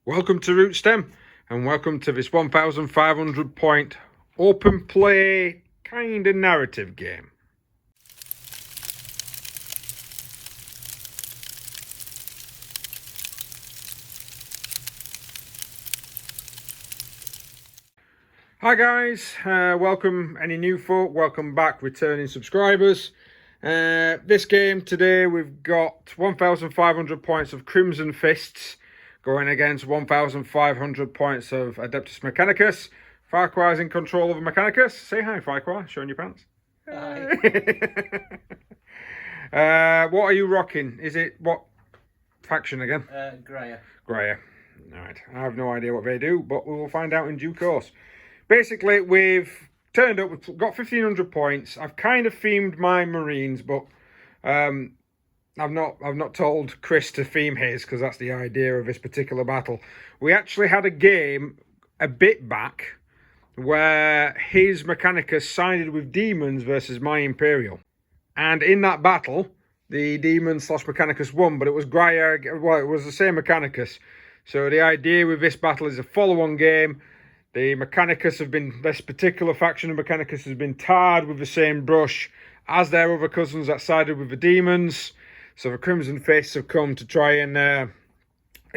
Welcome to Rootstem, and welcome to this 1,500 point open play kind of narrative game. Hi guys, welcome any new folk, welcome back returning subscribers. This game today we've got 1,500 points of Crimson Fists going against 1,500 points of Adeptus Mechanicus. Farquhar's in control of Mechanicus. Say hi, Farquhar, showing your pants. Hi. What are you rocking? Is it what faction again? Graia. Graia. Alright, I have no idea what they do, but we will find out in due course. Basically, we've turned up, we've got 1,500 points. I've kind of themed my Marines, but I've not told Chris to theme his, because that's the idea of this particular battle. We actually had a game a bit back where his Mechanicus sided with Demons versus my Imperial. And in that battle, the Demons / Mechanicus won, but it was Graia, well, it was the same Mechanicus. So the idea with this battle is a follow-on game. The Mechanicus have been, this particular faction of Mechanicus has been tarred with the same brush as their other cousins that sided with the Demons. So the Crimson Fists have come to try and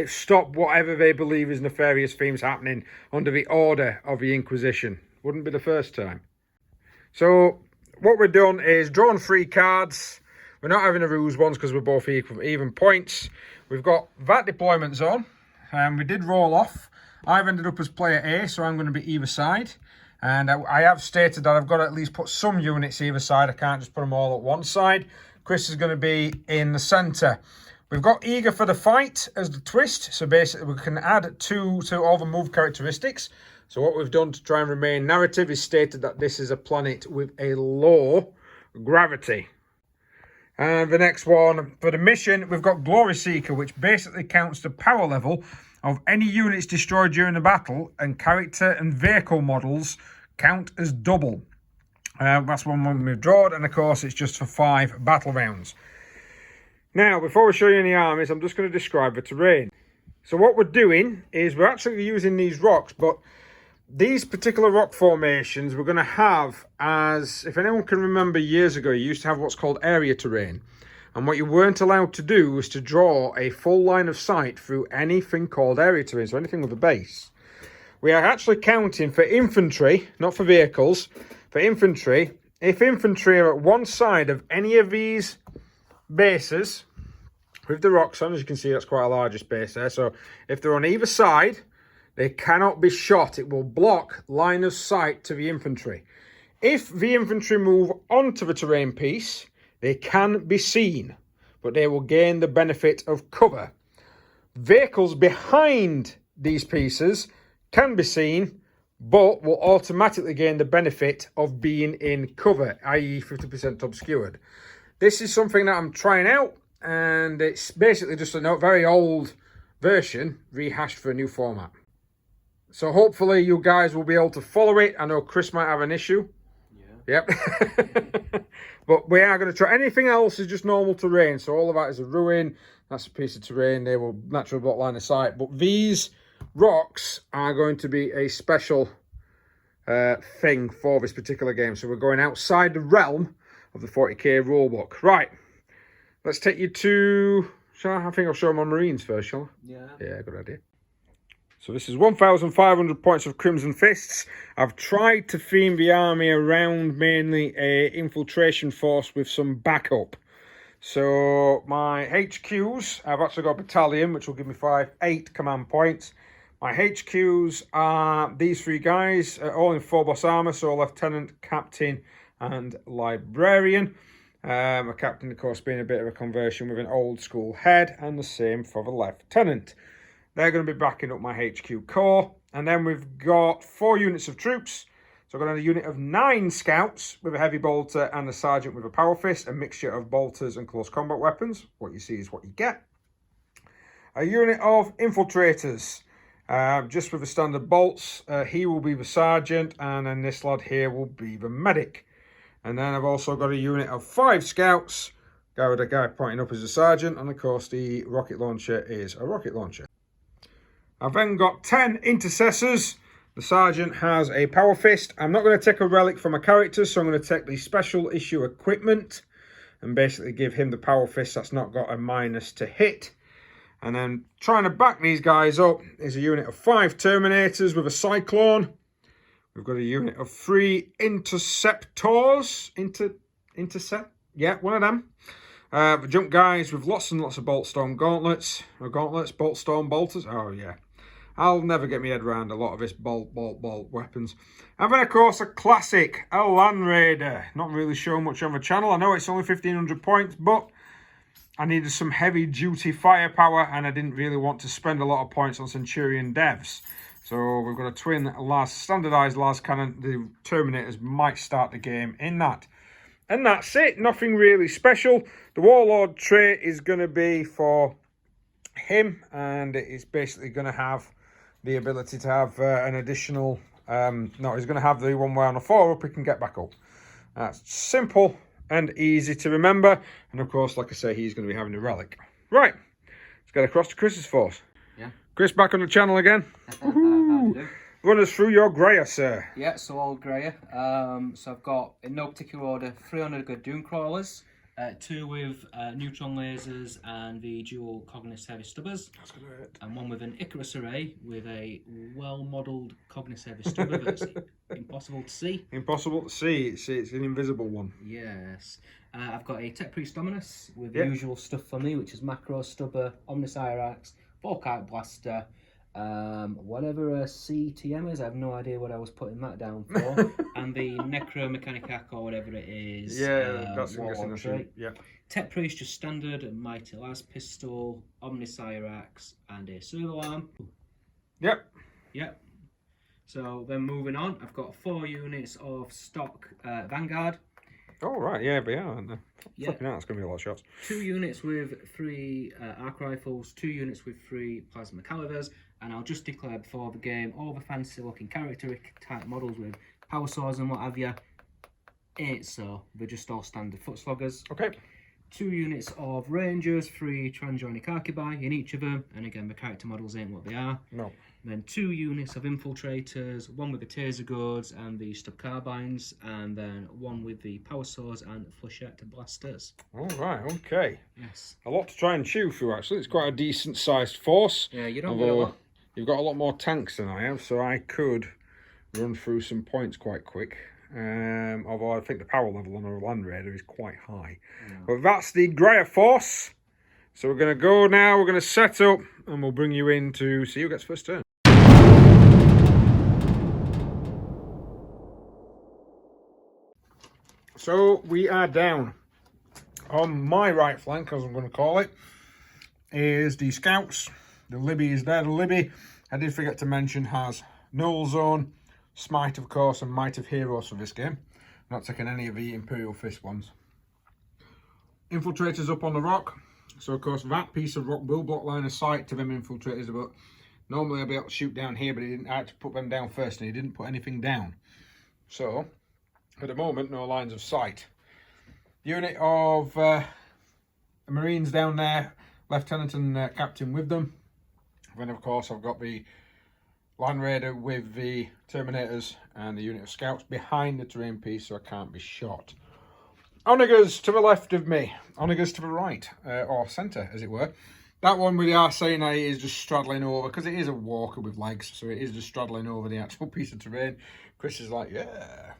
stop whatever they believe is nefarious themes happening under the order of the Inquisition. Wouldn't be the first time. So what we've done is drawn 3 cards. We're not having a ruse ones because we're both even points. We've got that deployment zone. We did roll off. I've ended up as player A, so I'm going to be either side. And I have stated that I've got to at least put some units either side. I can't just put them all at one side. Chris is going to be in the centre. We've got eager for the fight as the twist. So basically we can add 2 to all the move characteristics. So what we've done to try and remain narrative is stated that this is a planet with a low gravity. And the next one, for the mission, we've got Glory Seeker, which basically counts the power level of any units destroyed during the battle, and character and vehicle models count as double. That's one we've drawn, and of course it's just for 5 battle rounds. Now, before we show you any armies, I'm just going to describe the terrain. So what we're doing is we're actually using these rocks, but these particular rock formations we're going to have as, if anyone can remember years ago, you used to have what's called area terrain. And what you weren't allowed to do was to draw a full line of sight through anything called area terrain, so anything with a base. We are actually counting for infantry, not for vehicles. For infantry, if infantry are at one side of any of these bases, with the rocks on, as you can see, that's quite a large space there. So if they're on either side, they cannot be shot. It will block line of sight to the infantry. If the infantry move onto the terrain piece, they can be seen, but they will gain the benefit of cover. Vehicles behind these pieces can be seen, but will automatically gain the benefit of being in cover, i.e. 50% obscured. This is something that I'm trying out, and it's basically just a very old version rehashed for a new format. So hopefully you guys will be able to follow it. I know Chris might have an issue. Yeah. Yep. But we are going to try. Anything else is just normal terrain. So all of that is a ruin. That's a piece of terrain. They will naturally block line of sight. But these rocks are going to be a special thing for this particular game. So we're going outside the realm of the 40k rulebook. Right. Let's take you to... I think I'll show them on Marines first, shall I? Yeah. Yeah, good idea. So this is 1,500 points of Crimson Fists. I've tried to theme the army around mainly a infiltration force with some backup. So my HQs, I've actually got a battalion, which will give me 8 command points. My HQs are these 3 guys, all in 4 boss armor, so lieutenant, captain, and librarian. A captain, of course, being a bit of a conversion with an old school head, and the same for the lieutenant. They're going to be backing up my HQ core. And then we've got 4 units of troops. So I've got a unit of 9 scouts with a heavy bolter and a sergeant with a power fist. A mixture of bolters and close combat weapons. What you see is what you get. A unit of infiltrators. Just with the standard bolts. He will be the sergeant. And then this lad here will be the medic. And then I've also got a unit of 5 scouts. Guy with a guy pointing up as a sergeant. And of course the rocket launcher is a rocket launcher. I've then got 10 intercessors. The sergeant has a power fist. I'm not going to take a relic from a character, so I'm going to take the special issue equipment and basically give him the power fist that's not got a minus to hit. And then trying to back these guys up is a unit of 5 Terminators with a Cyclone. We've got a unit of 3 Interceptors. Intercept? Yeah, one of them. The jump guys with lots and lots of Boltstorm gauntlets. Or gauntlets, Boltstorm bolters. Oh, yeah. I'll never get my head around a lot of this bolt weapons. And then, of course, a classic, a Land Raider. Not really shown much on the channel. I know it's only 1,500 points, but I needed some heavy-duty firepower, and I didn't really want to spend a lot of points on Centurion devs. So we've got a twin standardised las cannon. The Terminators might start the game in that. And that's it. Nothing really special. The Warlord trait is going to be for him, and it's basically going to have the ability to have an additional... no, he's going to have the one where on a 4-up he can get back up. That's simple and easy to remember. And of course, like I say, he's going to be having a relic. Right, let's get across to Chris's force. Yeah. Chris, back on the channel again. Run us through your Graia, sir. Yeah, so all Graia. So I've got, in no particular order, 300 good Doom Crawlers, 2 with neutron lasers and the dual Cognis heavy stubbers, and 1 with an Icarus array with a well-modelled Cognis heavy stubber that's impossible to see. Impossible to see. It's an invisible one. Yes. I've got a Tech Priest Dominus with the usual stuff for me, which is Macro Stubber, Omnis Irax, Volkite Blaster, whatever a CTM is, I have no idea what I was putting that down for, and the Necro Mechanicac or whatever it is. Yeah, that's right. Yeah. Tech Priest just standard, Mighty Las Pistol, Omnis Irax, and a Servo Arm. Yep. Yep. So then moving on, I've got 4 units of stock Vanguard. Oh, right, yeah, but yeah, aren't they? Yeah. Flipping out, it's going to be a lot of shots. 2 units with 3 arc rifles, 2 units with 3 plasma calibers, and I'll just declare before the game all the fancy looking character type models with power swords and what have you. Ain't so, they're just all standard foot sloggers. Okay. 2 units of Rangers, 3 Transionic Archibi in each of them, and again the character models ain't what they are. No. Then 2 units of Infiltrators, 1 with the Taser Gourds and the Stub Carbines, and then 1 with the Power Swords and Flechette Blasters. All right, okay. Yes. A lot to try and chew through, actually. It's quite a decent sized force. Yeah, you don't get a lot. You've got a lot more tanks than I have, so I could run through some points quite quick. Although I think the power level on a Land Raider is quite high. Yeah. But that's the Graia force. So we're going to go now, we're going to set up, and we'll bring you in to see who gets first turn. So we are down. On my right flank, as I'm going to call it, is the Scouts. The Libby is there. The Libby, I did forget to mention, has Null Zone, Smite, of course, and Might of Heroes for this game. I'm not taking any of the Imperial Fist ones. Infiltrators up on the rock. So, of course, that piece of rock will block line of sight to them Infiltrators, but normally I'll be able to shoot down here, but he didn't. I had to put them down first, and he didn't put anything down. So, at the moment, no lines of sight. Unit of Marines down there, Lieutenant and Captain with them. Then, of course, I've got the Land Raider with the Terminators and the unit of Scouts behind the terrain piece, so I can't be shot. Onagers to the left of me, Onagers to the right, or centre, as it were. That one with the RCNA is just straddling over, because it is a walker with legs, so it is just straddling over the actual piece of terrain. Chris is like, yeah.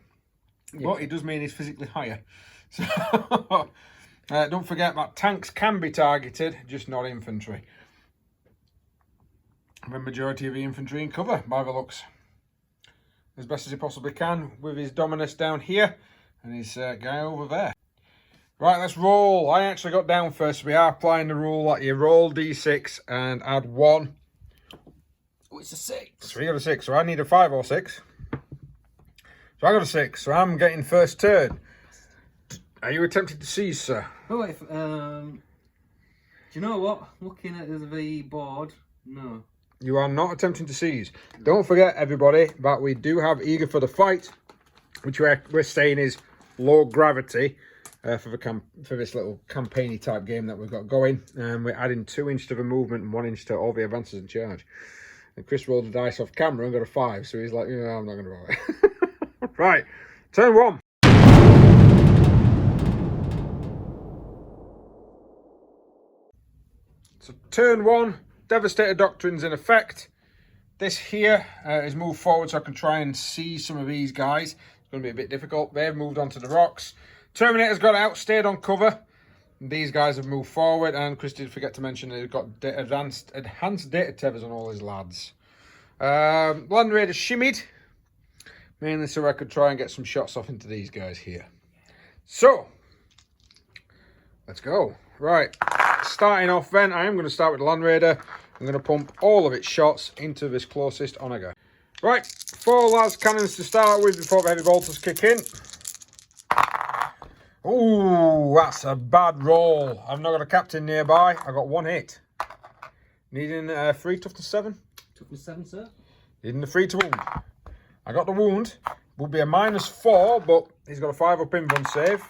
But it does mean he's physically higher. So, don't forget that tanks can be targeted, just not infantry. The majority of the infantry in cover, by the looks. As best as he possibly can, with his Dominus down here, and his guy over there. Right, let's roll. I actually got down first. We are applying the rule that you roll d6 and add 1. Oh, it's a 6. So we got a 6, so I need a 5 or 6. So I got a 6, so I'm getting first turn. Are you attempting to seize, sir? Oh, wait, do you know what? Looking at the board, no. You are not attempting to seize. Don't forget, everybody, that we do have Eager for the Fight, which we're saying is low gravity for this little campaigny type game that we've got going. We're adding 2 inches to the movement and 1 inch to all the advances and charge. And Chris rolled the dice off camera and got a 5, so he's like, I'm not going to roll it. Right, turn 1. So turn 1, Devastator Doctrine's in effect. This here is moved forward so I can try and see some of these guys. It's going to be a bit difficult. They've moved onto the rocks. Terminator's got out, stayed on cover. These guys have moved forward, and Chris did forget to mention that he's got enhanced data tethers on all his lads. Land Raider shimmied, mainly so I could try and get some shots off into these guys here. So, let's go. Right, starting off then, I am going to start with the Land Raider. I'm going to pump all of its shots into this closest onager. Right, 4 las cannons to start with before the heavy bolters kick in. Ooh, that's a bad roll. I've not got a captain nearby. I got 1 hit. Needing 3 toughness 7. Toughness 7, sir. Needing the 3 to wound. I got the wound. Would be a -4, but he's got a 5 up in run save,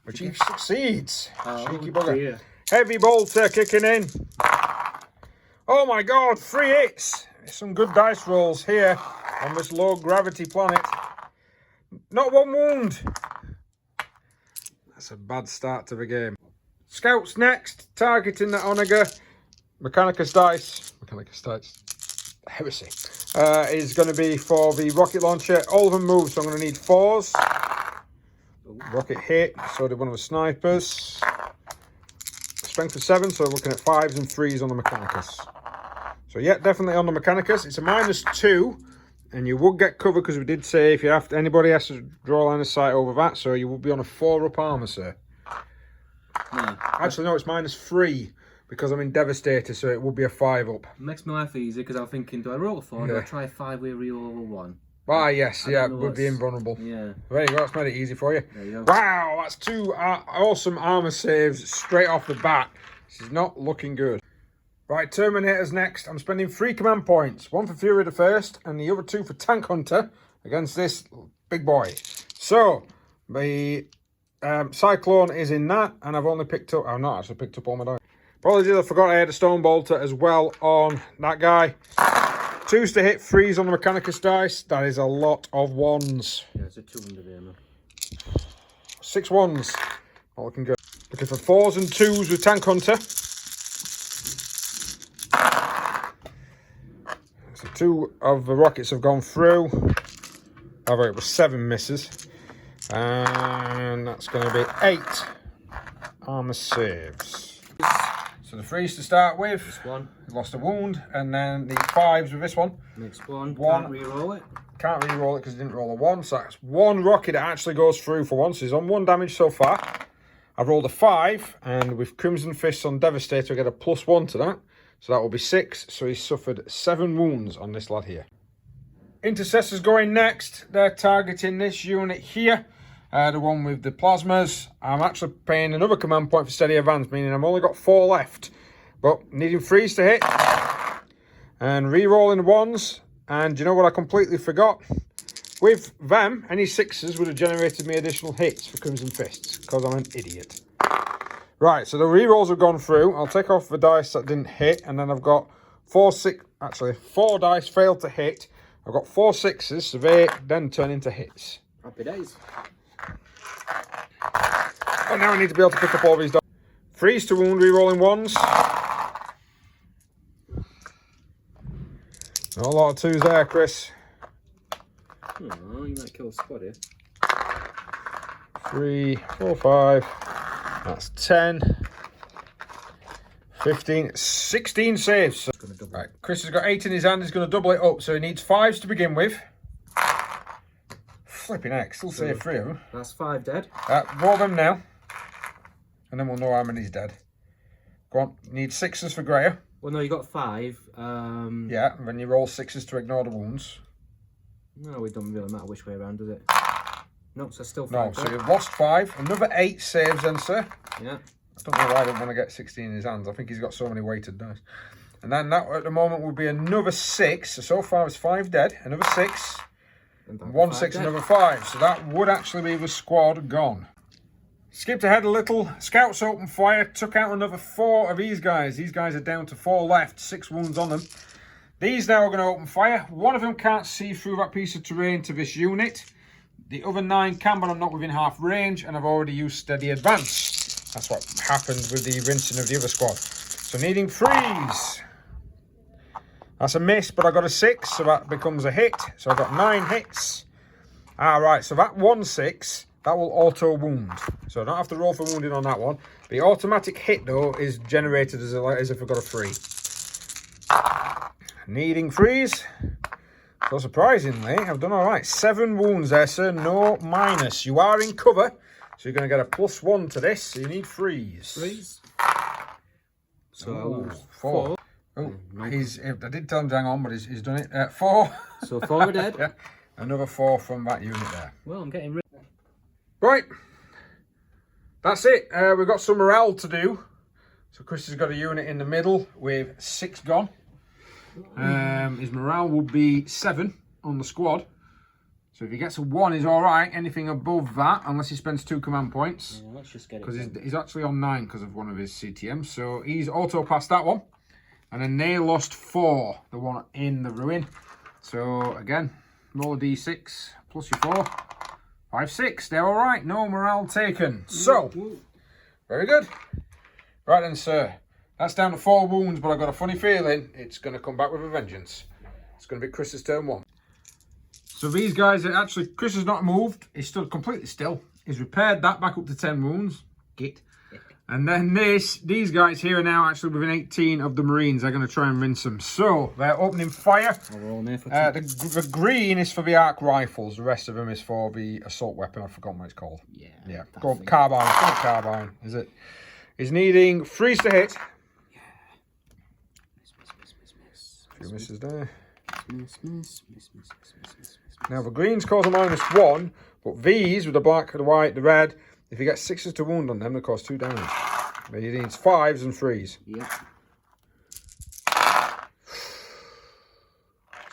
which he succeeds. Cheeky bugger. Dear. Heavy bolter kicking in. Oh my god, 3 hits. Some good dice rolls here on this low gravity planet. Not 1 wound. That's a bad start to the game. Scouts next, targeting that onager. Mechanicus dice. Heresy. Is going to be for the rocket launcher. All of them move, so I'm going to need 4s. Rocket hit, so did one of the snipers. Strength of 7, so we're looking at 5s and 3s on the Mechanicus. So yeah, definitely on the Mechanicus. It's a -2, and you would get cover because we did say if you have to, anybody has to draw line of sight over that, so you will be on a 4-up armor, sir. No. Actually, no, it's -3 because I'm in Devastator, so it will be a 5-up. Makes my life easy because I'm thinking, do I roll a 4 or do I try a 5 with a reroll of a 1? Ah, yes, yeah, would be invulnerable. Yeah. There you go, that's made it easy for you. There you go. Wow, that's 2 awesome armor saves straight off the bat. This is not looking good. Right, Terminator's next. I'm spending 3 command points. 1 for Fury the First and the other 2 for Tank Hunter against this big boy. So, the Cyclone is in that, and I've only picked up... I've not actually picked up all my dice. Apologies, I forgot I had a Stone Bolter as well on that guy. 2s to hit, 3s on the Mechanicus dice. That is a lot of 1s. Yeah, it's a 200 here, man. 6 1s. Not looking good. Looking for 4s and 2s with Tank Hunter. So 2 of the rockets have gone through. However, it was 7 misses. And that's going to be 8 armor saves. So the 3s to start with. This one. Lost a wound. And then the 5s with this one. Next one. 1. Can't re-roll it. Can't re-roll it because it didn't roll a 1. So that's 1 rocket that actually goes through for once. He's on 1 damage so far. I've rolled a 5. And with Crimson Fists on Devastator, I get a +1 to that. So that will be 6. So he's suffered 7 wounds on this lad here. Intercessors going next. They're targeting this unit here. The one with the plasmas. I'm actually paying another command point for steady advance, meaning I've only got 4 left. But needing 3s to hit. And re-rolling the 1s. And you know what I completely forgot? With them, any 6s would have generated me additional hits for Crimson Fists. Because I'm an idiot. Right, so the re-rolls have gone through. I'll take off the dice that didn't hit. And then I've got 4 dice failed to hit. I've got 4 6s, so they then turn into hits. Happy days. And now I need to be able to pick up all these dice. 3s to wound, re-rolling 1s. Not a lot of 2s there, Chris. Oh, you might kill a squad here. 3, 4, 5. That's 10. 15, 16 saves. Right, Chris has got 8 in his hand. He's going to double it up. So he needs 5s to begin with. Flipping heck, still save 3 of them. That's 5 dead. Roll them now. And then we'll know how many's dead. Go on, need 6s for Graia. Well, no, you got 5. Yeah, and then you roll 6s to ignore the wounds. No, it doesn't really matter which way around, does it? No, so still 5 No, dead. so you've lost 5. Another 8 saves then, sir. Yeah. I don't know why I don't want to get 16 in his hands. I think he's got so many weighted dice. And then that at the moment would be another 6. So far it's 5 dead. Another 6. And 1 6, dead. Another 5. So that would actually be the squad gone. Skipped ahead a little. Scouts opened fire. Took out another 4 of these guys. These guys are down to 4 left. 6 wounds on them. These now are going to open fire. One of them can't see through that piece of terrain to this unit. The other 9 can, but I'm not within half range, and I've already used steady advance. That's what happened with the rinsing of the other squad. So needing freeze. That's a miss, but I got a 6, so that becomes a hit. So I got 9 hits. Alright, so that 1/6, that will auto wound. So I don't have to roll for wounding on that one. The automatic hit, though, is generated as if I got a 3. Needing freeze. So surprisingly, I've done alright. 7 wounds there, sir. No minus. You are in cover, so you're going to get a +1 to this. So you need freeze. Freeze. So 4. Oh, I did tell him to hang on, but he's done it. 4. So 4 are dead. Yeah, another 4 from that unit there. Well, I'm getting rid. Right. That's it. We've got some morale to do. So Chris has got a unit in the middle with 6 gone. His morale will be 7 on the squad. So if he gets a 1, he's alright. Anything above that, unless he spends 2 command points. Yeah, let's just get it. Because he's actually on 9 because of one of his CTMs. So he's auto passed that one. And then they lost 4, the one in the ruin. So again, roll a d6 plus your 4. 5, 6. They're alright. No morale taken. So, very good. Right then, sir. That's down to 4 wounds, but I've got a funny feeling it's going to come back with a vengeance. It's going to be Chris's turn 1. So these guys, actually, Chris has not moved. He's stood completely still. He's repaired that back up to 10 wounds. Git. And then these guys here are now actually within 18 of the Marines. They're going to try and rinse them. So they're opening fire. The green is for the arc rifles. The rest of them is for the assault weapon. I've forgotten what it's called. Yeah. Go on, carbine. It's not carbine, is it? He's needing freeze to hit. A few misses there. Now the greens cause a -1, but these with the black, the white, the red, if you get 6s to wound on them, they cause 2 damage. But he needs 5s and 3s. Yeah.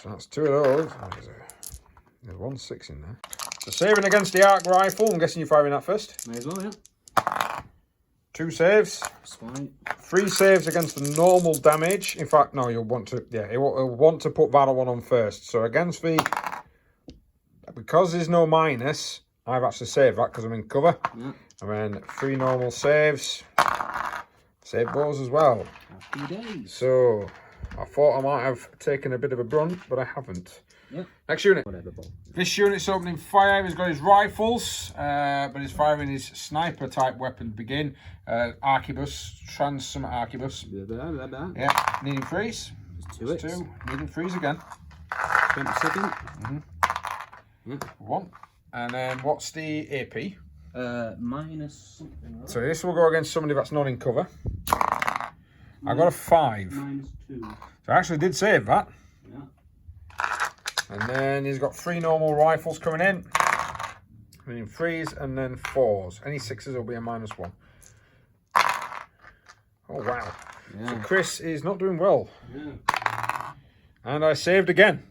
So that's 2 of those. There's 1 6 in there. So saving against the arc rifle. I'm guessing you're firing that first. May as well, yeah. 2 saves. Swipe. 3 saves against the normal damage. In fact, no, you'll want to. Yeah, he'll want to put that one on first. So against the, because there's no minus, I've actually saved that because I'm in cover. Yeah. And then 3 normal saves. Save those as well. Happy days. So I thought I might have taken a bit of a brunt, but I haven't. Yep. Next unit. Whatever, This unit's opening fire. He's got his rifles, but he's firing his sniper type weapon to begin. Arquebus, some arquebus. Yeah, needing freeze. There's 2. Needing freeze again. 20 seconds. 1. And then what's the AP? Minus something. So this will go against somebody that's not in cover. I got a 5. -2. So I actually did save that. Yeah. And then he's got 3 normal rifles coming in. Meaning 3s and then 4s. Any 6s will be a -1. Oh, wow. Yeah. So Chris is not doing well. Yeah. And I saved again.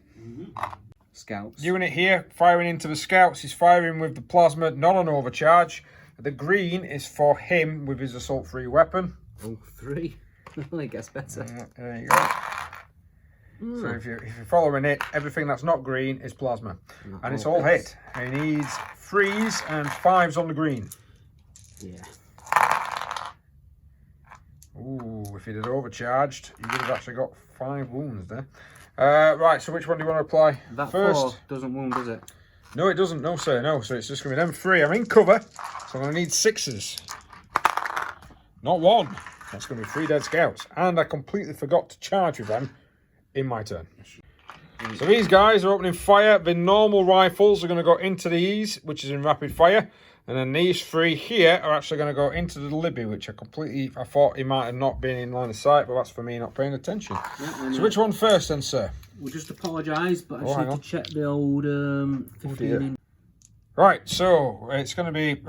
Scouts. Unit here, firing into the scouts. He's firing with the plasma, not on overcharge. The green is for him with his assault-free weapon. Oh, 3. It gets better. There you go. So if you're following it, everything that's not green is plasma. And it's all hit. He needs 3s and 5s on the green. Yeah. Ooh, if he'd have overcharged, he would have actually got 5 wounds there. Right, so which one do you want to apply That first? 4 doesn't wound, does it? No, it doesn't. No, sir. No. So it's just going to be them 3. I'm in cover, so I'm going to need 6s. Not 1. That's going to be 3 dead scouts. And I completely forgot to charge with them in my turn. So these guys are opening fire. The normal rifles are going to go into these, which is in rapid fire. And then these 3 here are actually going to go into the Libby, which I thought he might have not been in line of sight, but that's for me not paying attention. Yeah, so which one first then, sir? We'll just apologise, but I just need to check the old 15 Right, so it's going to be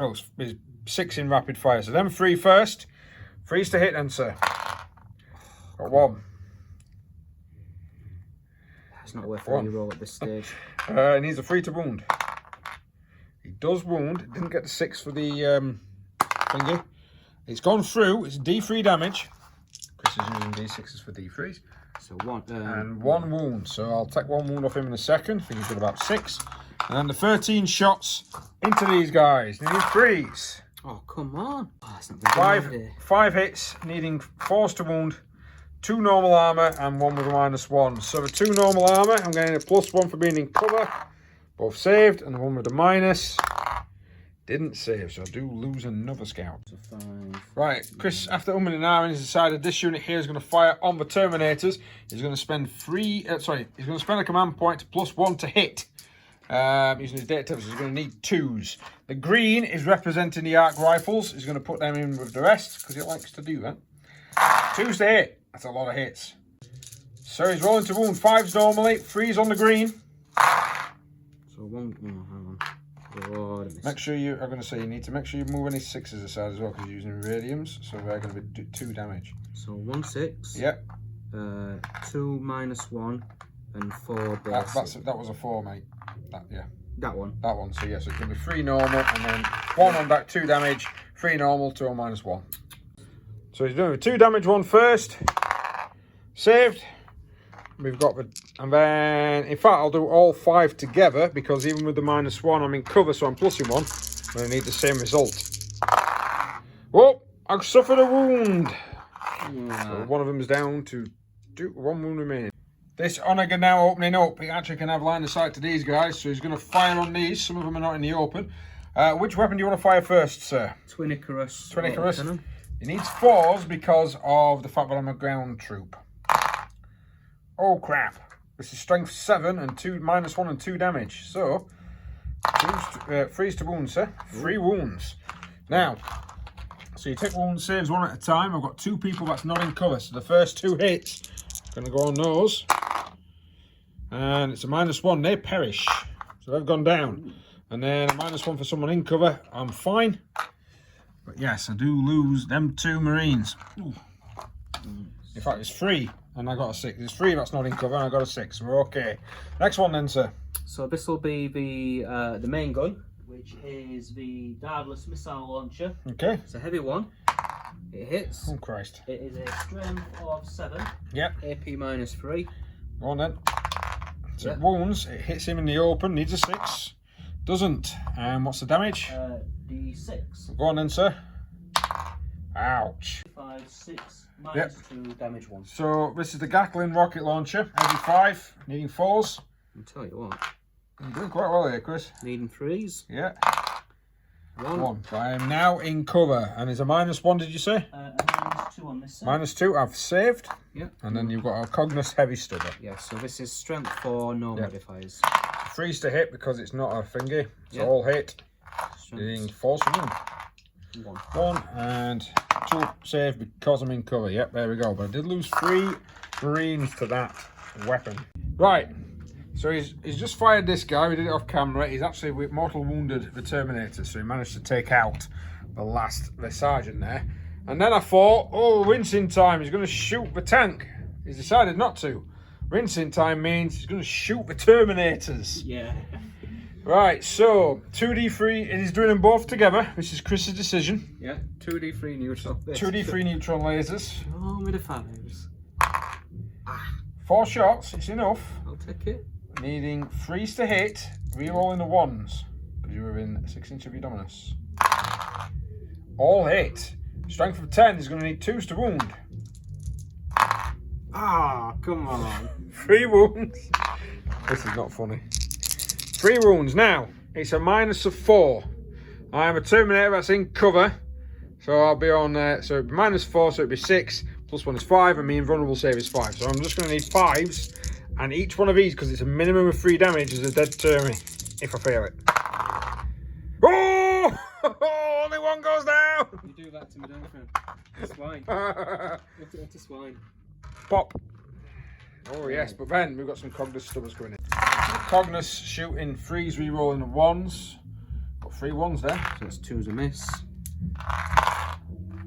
6 in rapid fire. So them 3 first. 3s to hit then, sir. Got 1. It's not worth a reroll at this stage. He needs a 3 to wound. He does wound. Didn't get the 6 for the thingy. It's gone through. It's D3 damage. Chris is using D6s for D3s. So one and 1 wound. So I'll take 1 wound off him in a second. I think he's got about 6. And then the 13 shots into these guys. Needing 3s. Oh, come on. Oh, that's not good. 5 hits, needing 4s to wound, 2 normal armour, and 1 with a -1. So the 2 normal armour, I'm getting a +1 for being in cover. Both saved, and the 1 with the minus didn't save, so I do lose another scout. So 5. Right, Chris, after umming and ahhing, has decided this unit here is going to fire on the Terminators. He's going to spend he's going to spend a command point to +1 to hit. Using his data types, he's going to need 2s. The green is representing the arc rifles. He's going to put them in with the rest because he likes to do that. 2s to hit. That's a lot of hits. So he's rolling to wound. 5s normally. 3s on the green. So 1. Oh, hang on. Oh, make sure you are going to say you need to make sure you move any 6s aside as well because you're using radiums. So they're going to be 2 damage. So 1 6. Yep. 2 -1 and 4 basic. That was a 4, mate. That one. That one. So yes, it's going to be 3 normal and then 1 on that 2 damage. 3 normal, 2 on -1. So he's doing a 2 damage one first. Saved. We've got the, and then in fact I'll do all 5 together because even with the -1 I'm in cover, so I'm +1. I'm going to need the same result. Whoa! I've suffered a wound. So one of them is down to 1 wound remaining. This Onager now opening up. He actually can have line of sight to these guys, so he's going to fire on these. Some of them are not in the open. Which weapon do you want to fire first, sir? Twin Icarus. Twin Icarus. He needs 4s because of the fact that I'm a ground troop. Oh crap! This is strength 7 and -1 and 2 damage. So 3s to wound, sir. 3 wounds. Now, so you take wound saves 1 at a time. I've got 2 people that's not in cover. So the first 2 hits going to go on those. And it's a -1, they perish. So they've gone down. And then a -1 for someone in cover, I'm fine. But yes, I do lose them 2 Marines. Ooh. In fact, it's 3, and I got a 6. There's 3 that's not in cover, and I got a 6, so we're okay. Next one then, sir. So this will be the main gun, which is the Dartless Missile Launcher. Okay. It's a heavy one. It hits. Oh, Christ. It is a strength of 7. Yep. AP -3. Go on then. So it wounds, it hits him in the open, needs a 6. Doesn't. And what's the damage? D6. Go on then, sir. Ouch. 5, 6, -2, damage 1. So this is the Gatling rocket launcher, every 5, needing 4s. I'll tell you what. You're doing quite well here, Chris. Needing 3s. Yeah. 1. So I am now in cover. And is a -1, did you say? A -2 on this side. -2, I've saved. Yeah. And then you've got a Cognus heavy stubber. Yeah, so this is strength 4, no modifiers. 3s to hit because it's not a thingy. It's all hit. Needing 4s to wound. 1 and 2 save because I'm in cover. Yep, there we go. But I did lose 3 Marines to that weapon. Right. So he's just fired this guy. We did it off camera. He's actually mortal wounded the Terminator, so he managed to take out the sergeant there. And then I thought, oh, rinsing time. He's going to shoot the tank. He's decided not to. Rinsing time means he's going to shoot the Terminators. Yeah. Right, so 2d3, it is doing them both together. This is Chris's decision. Yeah, 2d3 neutral. 2d3 neutron lasers. Oh, with the 5s. 4 shots, it's enough. I'll take it. Needing 3s to hit, re-rolling the 1s, because you're within 6 inches of your dominus. All hit. Strength of 10 is going to need 2s to wound. Ah, come on. 3 wounds. This is not funny. 3 wounds. Now, it's a -4. I am a Terminator that's in cover. So I'll be on, so it'd be -4, so it'd be 6. +1 is 5, and my invulnerable save is 5. So I'm just going to need 5s. And each one of these, because it's a minimum of 3 damage, is a dead Termi, if I fail it. Oh! Only 1 goes down! You do that to me, don't you? It's swine. It's a swine. Pop. Oh yes, but then we've got some Cognus stubbers coming in. Cognus shooting 3s, re-rolling the 1s. Got 3 1s there. So it's 2's a miss.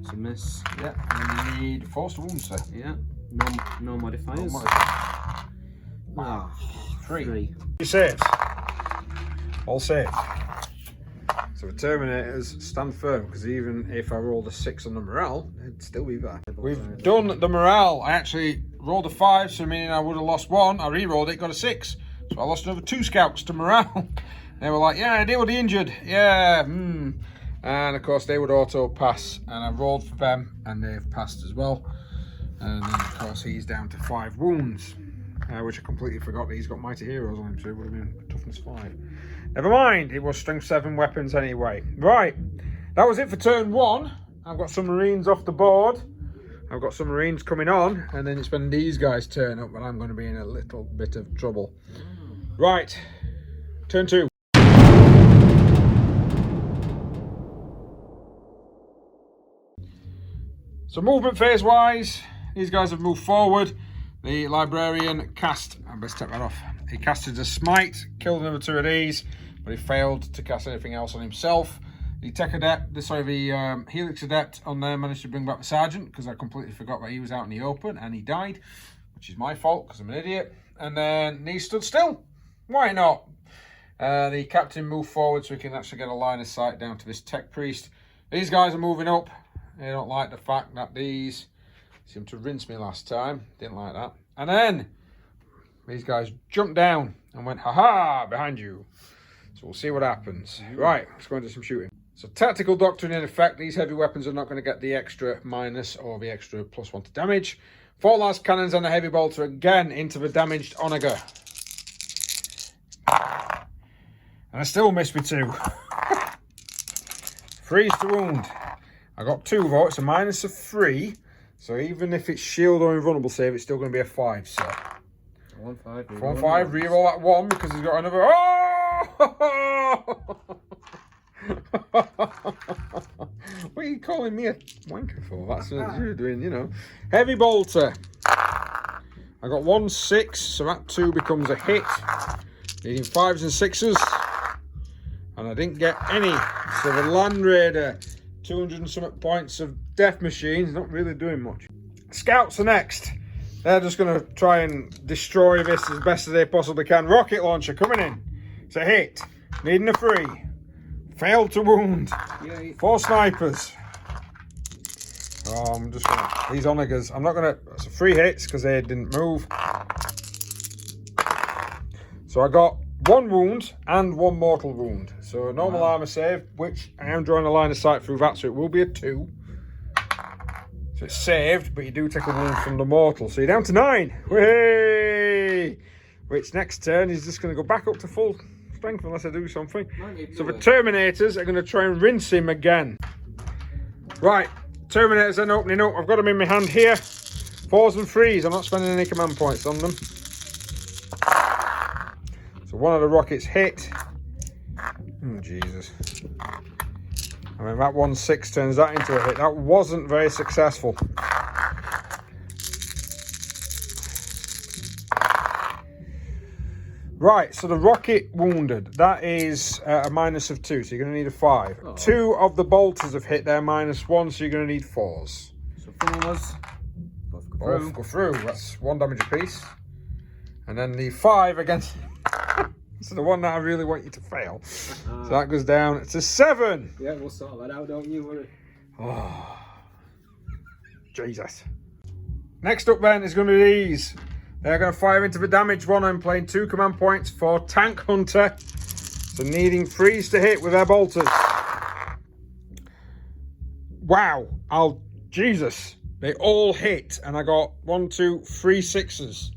It's a miss. Yeah, and you need 4s to wound, sir. Yeah, no modifiers. No modifiers. Ah, 3. 3. 3 saves. All saved. So So the Terminators stand firm, because even if I rolled a 6 on the morale, it'd still be there. We've done the morale. I actually rolled a 5, so meaning I would have lost 1. I re-rolled it, got a 6. So I lost another 2 scouts to morale. They were like, yeah, deal with the injured. Yeah, And of course they would auto pass, and I rolled for them, and they've passed as well. And then of course he's down to 5 wounds, which I completely forgot that he's got Mighty Heroes on him, so it would have been toughness 5. Never mind, it was strength 7 weapons anyway. Right, that was it for turn 1. I've got some Marines off the board. I've got some Marines coming on, and then it's when these guys turn up, and I'm going to be in a little bit of trouble. Right, turn 2. So movement phase wise, these guys have moved forward. The Librarian cast, I best take that off. He casted a smite, killed another 2 of these, but he failed to cast anything else on himself. The Tech Adept, the Helix Adept on there managed to bring back the Sergeant, because I completely forgot that he was out in the open and he died, which is my fault because I'm an idiot. And then he stood still. Why not? The Captain moved forward so we can actually get a line of sight down to this Tech Priest. These guys are moving up. They don't like the fact that these seemed to rinse me last time. Didn't like that. And then these guys jumped down and went, haha, behind you. So we'll see what happens. Right, let's go into some shooting. So tactical doctrine in effect. These heavy weapons are not going to get the extra minus or the extra +1 to damage. 4 last cannons and a heavy bolter again into the damaged onager. And I still missed me 2. Freeze to wound. I got 2 though, it's a minus of 3. So even if it's shield or invulnerable save, it's still going to be a 5. So 1 5. 1 5. Reroll that 1 because he's got another. Oh! What are you calling me a wanker for? That's what you're doing, you know. Heavy bolter. I got 1 6, so that 2 becomes a hit. Needing 5s and 6s, and I didn't get any. So the Land Raider, 200 and something points of death machines, not really doing much. Scouts are next. They're just going to try and destroy this as best as they possibly can. Rocket launcher coming in. It's a hit. Needing a 3. Failed to wound. Yay. 4 snipers. Oh, I'm just going to... These onagers. I'm not going to... That's 3 hits because they didn't move. So I got 1 wound and 1 mortal wound. So a normal armor save, which I am drawing a line of sight through that, so it will be a 2. So it's saved, but you do take a wound from the mortal. So you're down to 9. Whee! Which next turn is just going to go back up to full strength unless I do something. So the Terminators are going to try and rinse him again. Right, Terminators then opening up. I've got them in my hand here. 4s and 3s. I'm not spending any command points on them. So one of the rockets hit. Oh, Jesus. I mean, that 1 6 turns that into a hit. That wasn't very successful. Right, so the rocket wounded. That is a minus of 2, so you're going to need a 5. Oh. 2 of the bolters have hit their -1, so you're going to need 4s. So 4s. Both go through. That's 1 damage apiece. And then the 5 against... So the one that I really want you to fail. So that goes down to 7. Yeah, we'll sort that out, don't you worry. Oh, Jesus. Next up then is going to be these. They're going to fire into the damage one. I'm playing 2 command points for Tank Hunter. So needing 3s to hit with their bolters. Wow. Jesus. They all hit. And I got 1, 2, 3 6s.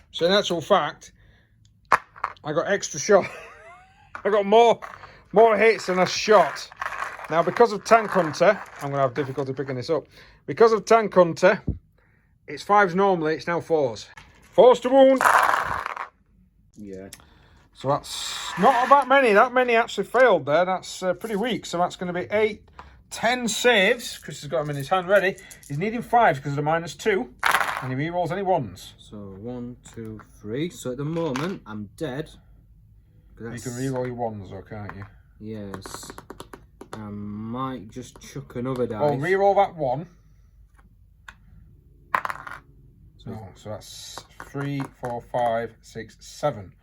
So in actual fact... I got extra shot. I got more hits than a shot. Now, because of Tank Hunter, I'm going to have difficulty picking this up. Because of Tank Hunter, it's 5s normally, it's now 4s. 4s to wound. Yeah. So that's not that many. That many actually failed there. That's pretty weak. So that's going to be 8, 10 saves. Chris has got them in his hand ready. He's needing 5s because of the -2. And he re-rolls any 1s. So 1, 2, 3. So at the moment, I'm dead. You can re-roll your 1s though, can't you? Yes. I might just chuck another dice. Oh, re-roll that 1. So that's 3, 4, 5, 6, 7.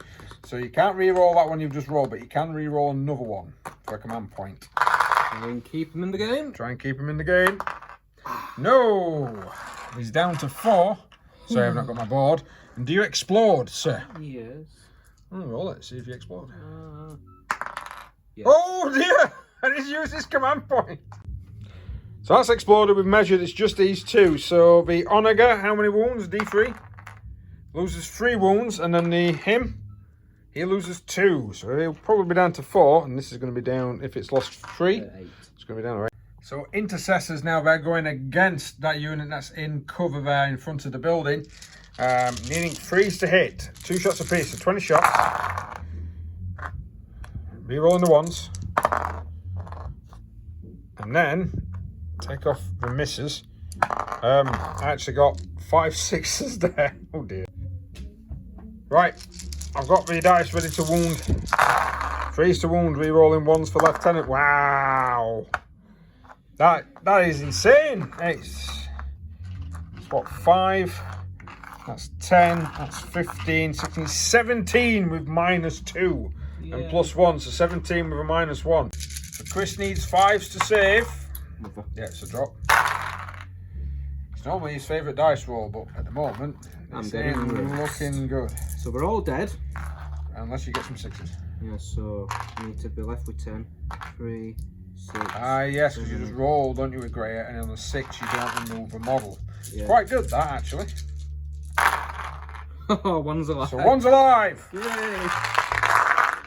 So you can't re-roll that one you've just rolled, but you can re-roll another one for a command point. And then keep him in the game. Try and keep him in the game. No! He's down to 4. Sorry, I've not got my board. And do you explode, sir? Yes. Oh, roll it, see if you explode. Yes. Oh dear! I just used this command point. So that's exploded. We've measured. It's just these two. So the Onager, how many wounds? D3. Loses 3 wounds, and then he loses 2. So he'll probably be down to 4, and this is going to be down. If it's lost 3, 8. it's going to be down to 8. So intercessors now, they're going against that unit that's in cover there in front of the building, needing 3s to hit. 2 shots apiece, so 20 shots. Rerolling the 1s. And then take off the misses. I actually got 5 6s there. Oh dear. Right, I've got the dice ready to wound. 3s to wound, rerolling 1s for Lieutenant. Wow. That is insane. It's what, 5? That's 10, that's 15, 16, 17 with -2 and +1, so 17 with a -1. So Chris needs 5s to save. Yeah, it's a drop. It's normally his favourite dice roll, but at the moment, it's looking good. So we're all dead. Unless you get some 6s. Yeah, so you need to be left with 10. 3, 6. Ah, yes, because you just roll, don't you, with Graia, and on the 6 you don't remove a model. Yeah. Quite good, that, actually. Oh, one's alive. So one's alive! Yay!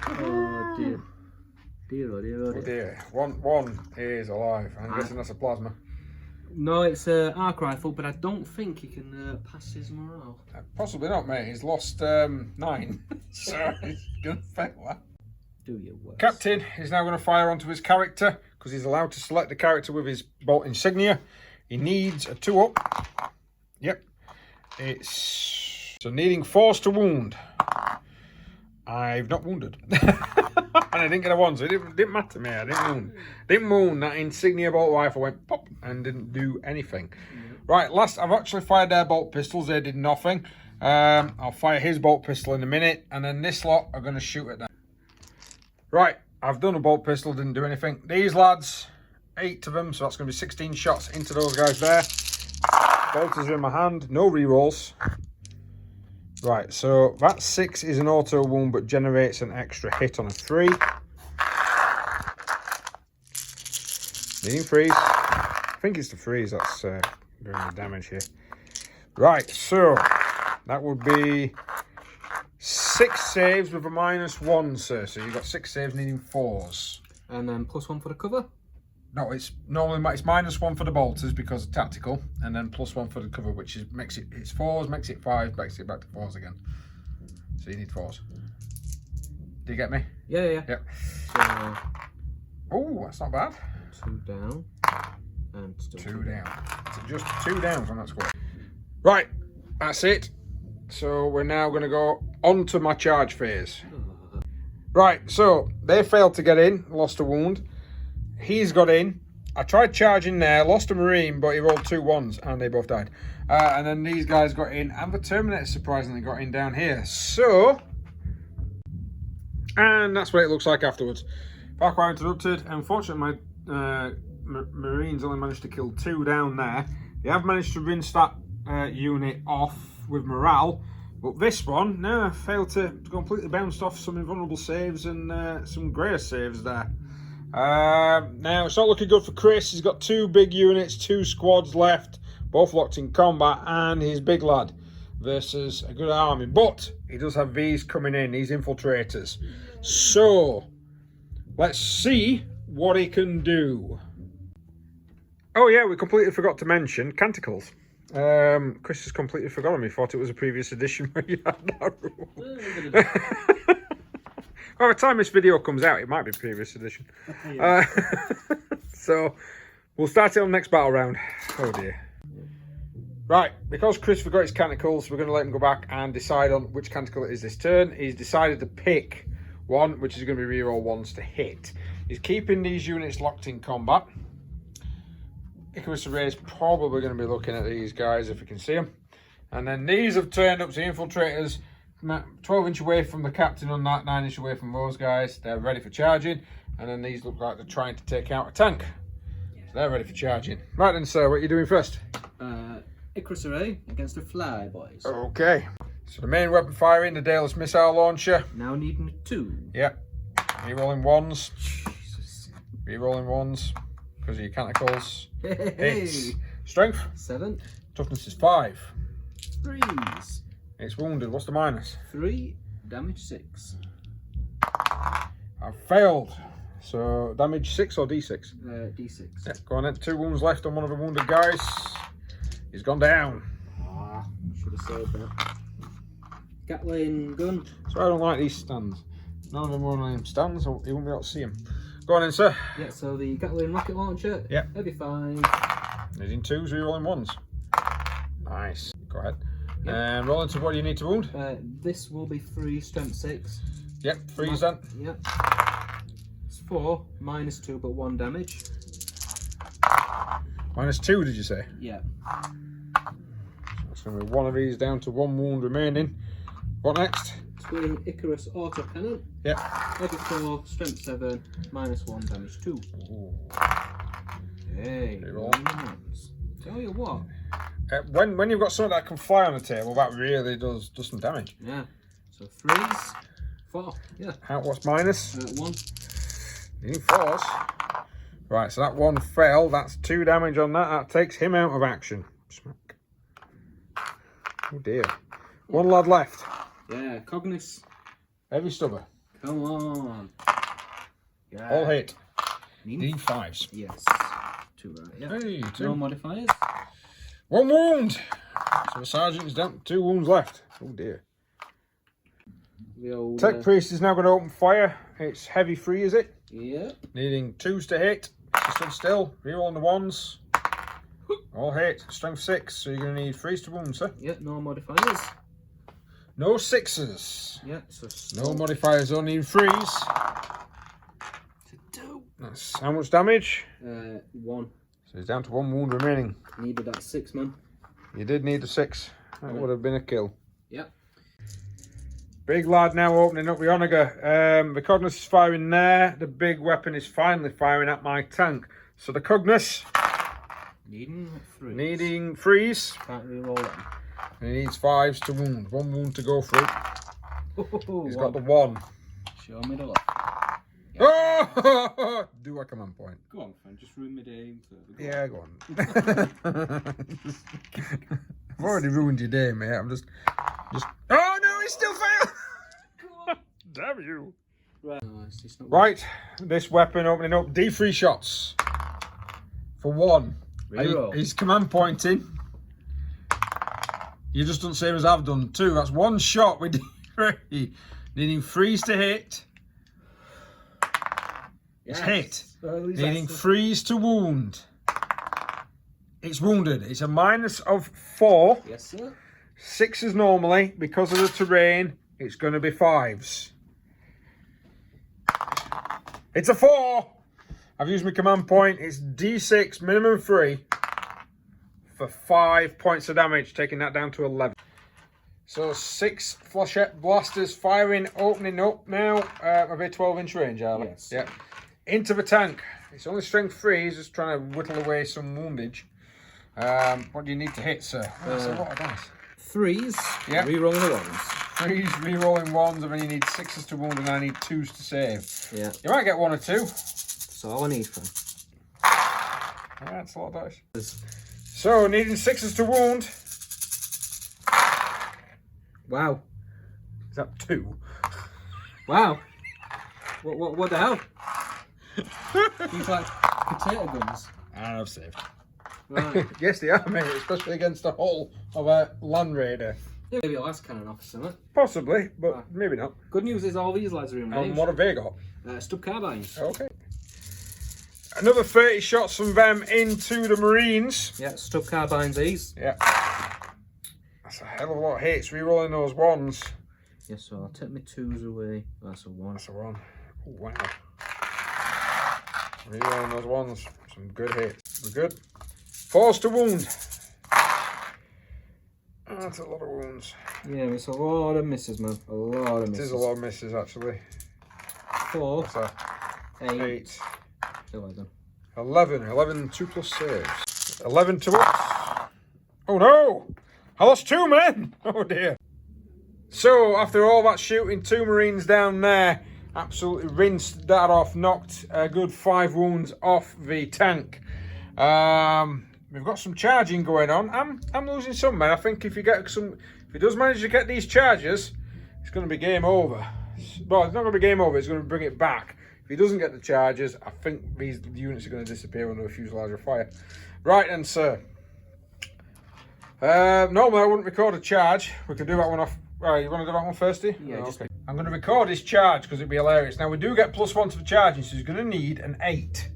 Oh, dear. Dear, oh dear, oh Oh dear. dear, one is alive. I'm guessing that's a plasma. No, it's an arc rifle, but I don't think he can pass his morale. Possibly not, mate. He's lost 9. So he's going to fail that. Do your worst. Captain is now going to fire onto his character because he's allowed to select the character with his bolt insignia. He needs a 2-up. Yep. It's so needing 4s to wound. I've not wounded. And I didn't get a 1, so it didn't matter to me. I didn't wound. Didn't wound. That insignia bolt rifle went pop and didn't do anything. Right, last I've actually fired their bolt pistols. They did nothing. I'll fire his bolt pistol in a minute, and then this lot are going to shoot at them. Right, I've done a bolt pistol, didn't do anything. These lads, 8 of them, so that's going to be 16 shots into those guys there. Bolters are in my hand, no rerolls. Right, so that 6 is an auto wound, but generates an extra hit on a 3. Needing 3s. I think it's the 3s that's doing the damage here. Right, so that would be 6 saves with a -1, sir. So you've got 6 saves needing 4s. And then +1 for the cover? No, it's normally it's -1 for the bolters because of tactical, and then +1 for the cover, which is makes it 4s, makes it 5s, makes it back to 4s again. So you need 4s. Do you get me? Yeah. Yep. So, Oh, that's not bad. 2 down. And still 2 down. So just 2 downs on that squad. Right, that's it. So we're now going to go on to my charge phase. Right, so they failed to get in, lost a wound. He's got in. I tried charging there, lost a Marine, but he rolled 2 1s and they both died. And then these guys got in, and the Terminator surprisingly got in down here. So, and that's what it looks like afterwards. Parkour interrupted. Unfortunately, my Marines only managed to kill 2 down there. They have managed to rinse that unit off with morale, but this one, no, failed to completely bounced off some invulnerable saves and some Graia saves there. Now it's not looking good for Chris. He's got 2 big units, 2 squads left, both locked in combat, and his big lad versus a good army. But he does have these coming in, these infiltrators. So let's see what he can do. Oh yeah, we completely forgot to mention canticles. Chris has completely forgotten me. Thought it was a previous edition where you had that rule. By the time this video comes out, it might be previous edition. So we'll start it on the next battle round. Oh dear. Right, because Chris forgot his canticles, we're going to let him go back and decide on which canticle it is this turn. He's decided to pick one, which is going to be reroll 1s to hit. He's keeping these units locked in combat. Icarus Array is probably going to be looking at these guys if you can see them. And then these have turned up to the infiltrators, 12 inch away from the captain on that, 9 inch away from those guys. They're ready for charging. And then these look like they're trying to take out a tank. So they're ready for charging. Right then, sir, what are you doing first? Icarus array against a fly, boys. Okay. So the main weapon firing, the Daedalus missile launcher. Now needing 2. Yep. Rerolling ones. Jesus. Rerolling ones. Because of your canticles. Hey. It's strength. 7. Toughness is 5. 3s. It's wounded. What's the minus? 3. Damage 6. I've failed. So damage 6 or D6? D6. Yeah, go on then. 2 wounds left on one of the wounded guys. He's gone down. Ah, should have saved that. Gatling gun. So I don't like these stands. None of them are on them stands, so you won't be able to see them. Go on then, sir. Yeah, so the Gatling rocket launcher. Yeah. Heavy 5. Needing 2s, rerolling 1s. Nice. Go ahead. Yep. And roll into what do you need to wound? This will be 3, strength 6. Yep, 3s then. Yep. It's 4, minus 2, but 1 damage. Minus 2, did you say? Yeah. That's going to be one of these down to 1 wound remaining. What next? Twin Icarus auto cannon. Yep. Heavy 4, strength 7, minus 1, damage 2. Ooh. Hey, Reroll. tell you what. When you've got something that can fly on the table, that really does some damage. Yeah. So 3s, 4. Yeah. What's minus? 1. You need 4s. Right, so that 1 fell. That's 2 damage on that. That takes him out of action. Smack. Oh dear. 1 lad left. Yeah, Cognis. Heavy stubber. Come on. Yeah. All hit. Need D5s. Yes. 2 right. Yeah. Hey, 2. No modifiers. 1 wound. So the sergeant is down. 2 wounds left. Oh dear. The old, Tech priest is now going to open fire. It's heavy 3, is it? Yeah. Needing 2s to hit. She stood still. Rerolling the 1s. All hit. Strength 6. So you're going to need 3s to wound, sir. Yeah, no modifiers. No 6s. Yeah, so No modifiers. Only need 3s. 2. That's how much damage? 1. So he's down to 1 wound remaining. Needed that 6, man. You did need a 6. That would have been a kill. Yeah. Big lad now opening up the Onager. The Cognis is firing there. The big weapon is finally firing at my tank. So the Cognis Needing 3. needing 3s. Can't reroll it. And he needs 5s to wound. 1 wound to go through. He's got the 1. Show me the luck. Oh! Do a command point. Go on, friend. Just ruin my day. Yeah, go on. I've already ruined your day, mate. I'm just. Oh no, he still failed. Damn you. Right. No, it's not Right, this weapon opening up D3 shots for 1. Reroll. He's command pointing. You just don't same as I've done. 2. That's 1 shot with D3. Needing 3s to hit. It's hit. Needing 3s to wound. It's wounded. It's a minus of 4. Yes, sir. 6s normally. Because of the terrain, it's going to be 5s. It's a 4. I've used my command point. It's D6, minimum 3. For 5 points of damage, taking that down to 11. So 6 flechette blasters firing, opening up now. Are they 12-inch range, are they? Yes. Yeah. Into the tank. It's only strength 3. He's just trying to whittle away some woundage. What do you need to hit, sir? That's a lot of dice. 3s. Yeah. Rerolling the 1s. 3s, rerolling 1s, and then you need 6s to wound, and I need 2s to save. Yeah. You might get 1 or 2. That's all I need from. Yeah, that's a lot of dice. So, needing 6s to wound. Wow. Is that 2? Wow. What the hell? These like potato guns. I've saved. Right. Yes, they are, mate, especially against the hull of a Land Raider. Maybe a last cannon off something. Possibly, but maybe not. Good news is all these lads are in range. And what have they got? Stub carbines. Okay. Another 30 shots from them into the Marines. Yeah, stub carbines these. Yeah. That's a hell of a lot of hits, re-rolling those 1s. Yeah, so I'll take my 2s away. That's a 1. That's a 1. Oh, wow. Re-rolling those 1s. Some good hits. We're good. 4s to wound. That's a lot of wounds. Yeah, it's a lot of misses, man. A lot of misses. It is a lot of misses, actually. 4. What's that? 8, 11. 11. 11, 2 plus saves. 11 to us. Oh no! I lost 2 men! Oh dear. So, after all that shooting, 2 Marines down there. Absolutely rinsed that off. Knocked a good 5 wounds off the tank. We've got some charging going on. I'm losing some men. I think if he does manage to get these charges, it's going to be game over. Well, it's not going to be game over. It's going to bring it back. If he doesn't get the charges, I think these units are going to disappear under a fuselage of fire. Right then, sir. Normally I wouldn't record a charge. We can do that one off. Right, you want to do that one first, Steve? Yeah, okay. I'm going to record his charge because it'd be hilarious. Now we do get +1 to the charging, so he's going to need an 8.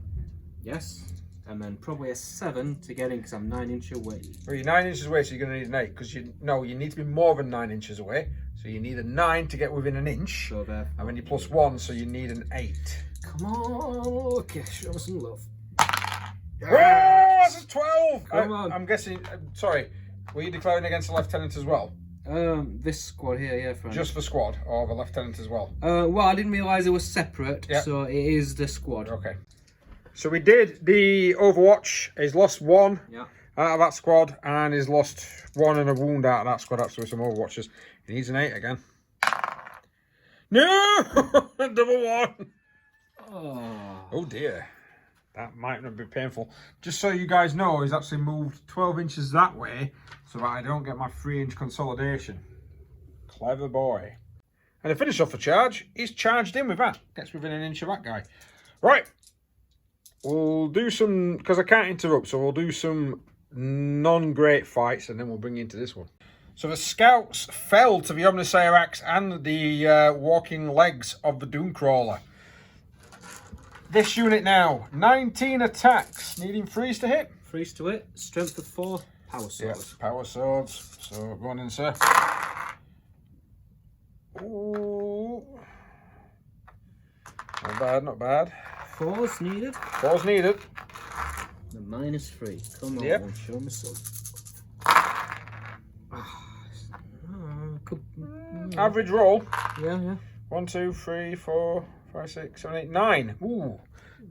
Yes. And then probably a 7 to get in because I'm 9 inches away. Well, you're 9 inches away, so you're going to need an 8 because you need to be more than 9 inches away. So you need a 9 to get within an inch. So there. And then you're +1, so you need an 8. Come on, okay, show us some love. Oh, that's a 12! Come on. I'm guessing, sorry, were you declaring against the lieutenant as well? This squad here, yeah, friend. Just the squad, or the lieutenant as well? Well, I didn't realise it was separate, so it is the squad. Okay. So we did the Overwatch. He's lost 1 out of that squad, and he's lost 1 and a wound out of that squad, actually, with some Overwatchers. He needs an 8 again. No! Double 1! Oh dear. That might not be painful. Just so you guys know, he's actually moved 12 inches that way so that I don't get my 3-inch consolidation. Clever boy. And to finish off the charge, he's charged in with that. Gets within an inch of that guy. Right. We'll do some, because I can't interrupt, so we'll do some non-great fights and then we'll bring you into this one. So the scouts fell to the Omnisairax and the walking legs of the Dooncrawler. This unit now, 19 attacks, needing 3s to hit. 3s to hit, strength of 4, power swords. Yes, power swords. So go on in, sir. Ooh. Not bad, not bad. 4s needed. 4s needed. The -3. Come on, yep. Show me some. Average roll. Yeah. 1, 2, 3, 4, 5, 6, 7, 8, 9. Ooh,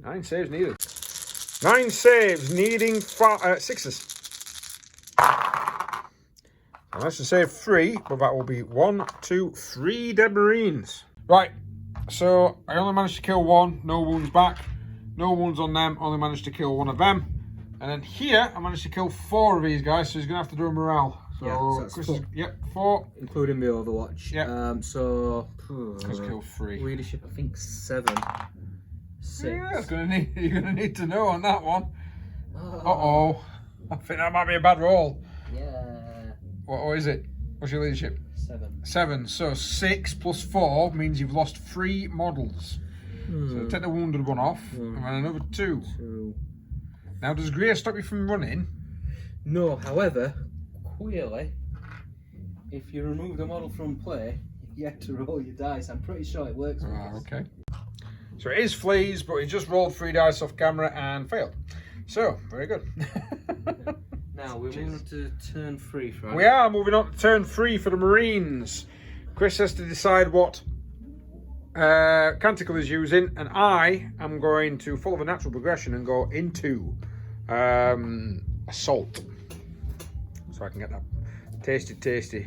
9 saves needed. 9 saves needing 6s. I managed to save 3, but that will be 1, 2, 3 dead Marines. Right, so I only managed to kill 1, no wounds back. No wounds on them, only managed to kill 1 of them. And then here, I managed to kill 4 of these guys, so he's going to have to do a morale. So, so that's Chris 4. Yep, 4. Including the Overwatch. Yep. So... Let's kill 3. Leadership, I think 7. 6. Yeah, you're gonna need to know on that one. Uh-oh. I think that might be a bad roll. Yeah. What is it? What's your leadership? 7. 7. So 6 plus 4 means you've lost 3 models. So take the wounded one off, and then another 2. 2. Now, does Graia stop you from running? No, however, clearly, if you remove the model from play, you have to roll your dice. I'm pretty sure it works. Okay. So it is fleas, but he just rolled 3 dice off camera and failed. So, very good. Now, we're moving to turn 3, right? We are moving on to turn 3 for the Marines. Chris has to decide what Canticle is using, and I am going to follow the natural progression and go into Assault. So I can get that tasty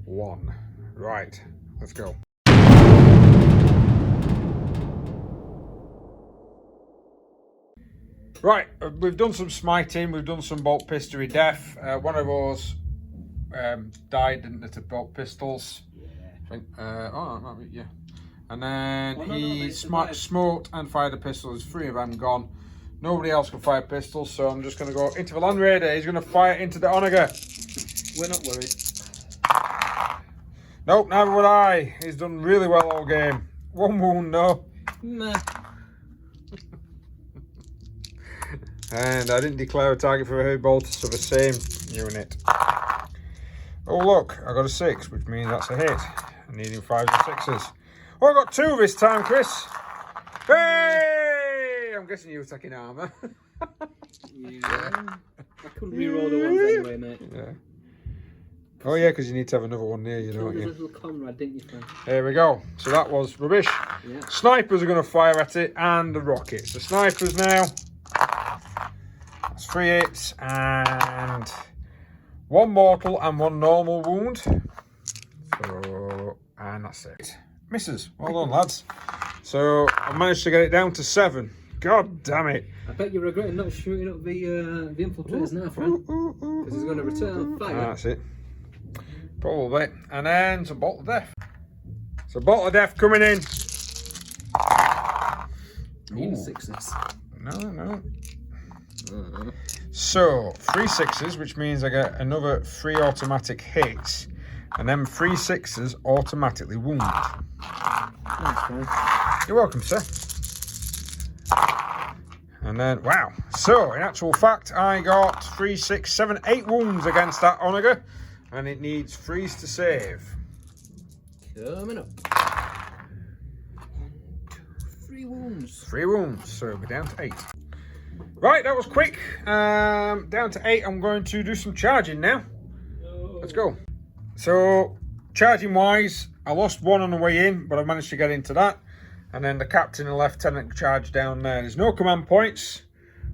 1. Right, let's go. Right, we've done some smiting, we've done some bolt pistory death. One of ours died, didn't it, to bolt pistols? Yeah. I think, oh, that might be, yeah. And then he smoked and fired a pistol. There's 3 of them gone. Nobody else can fire pistols, so I'm just going to go into the Land Raider. He's going to fire into the Onager. We're not worried. Nope, neither would I. He's done really well all game. 1 wound, no. Nah. And I didn't declare a target for a heavy bolt, so the same unit. Oh look, I got a 6, which means that's a hit. I'm needing 5s and 6s. Oh, I got 2 this time, Chris. Hey! I'm guessing you were taking armour. Yeah. I couldn't re-roll the ones anyway, mate. Yeah. Oh yeah, because you need to have another one near you, don't you? Little comrade, didn't you, friend? There we go. So that was rubbish. Yeah. Snipers are going to fire at it, and the rockets. The snipers now. That's 3 hits and 1 mortal and 1 normal wound. So, and that's it. Misses. Well done, lads. So I managed to get it down to 7. God damn it. I bet you're regretting not shooting up the infiltrators now, friend. Because he's going to return fire. That's it. Probably. And then some Bolt of Death. So Bolt of Death coming in. Need 6s. No. So 3 6s, which means I get another 3 automatic hits. And then 3 6s automatically wound. Thanks, man. You're welcome, sir. And then, wow. So, in actual fact, I got 3, 6, 7, 8 wounds against that Onager. And it needs 3s to save. Coming up. 3 wounds. 3 wounds, so we're down to 8. Right, that was quick. Down to 8. I'm going to do some charging now. Let's go. So, charging wise, I lost 1 on the way in, but I managed to get into that. And then the captain and lieutenant charge down there. There's no command points,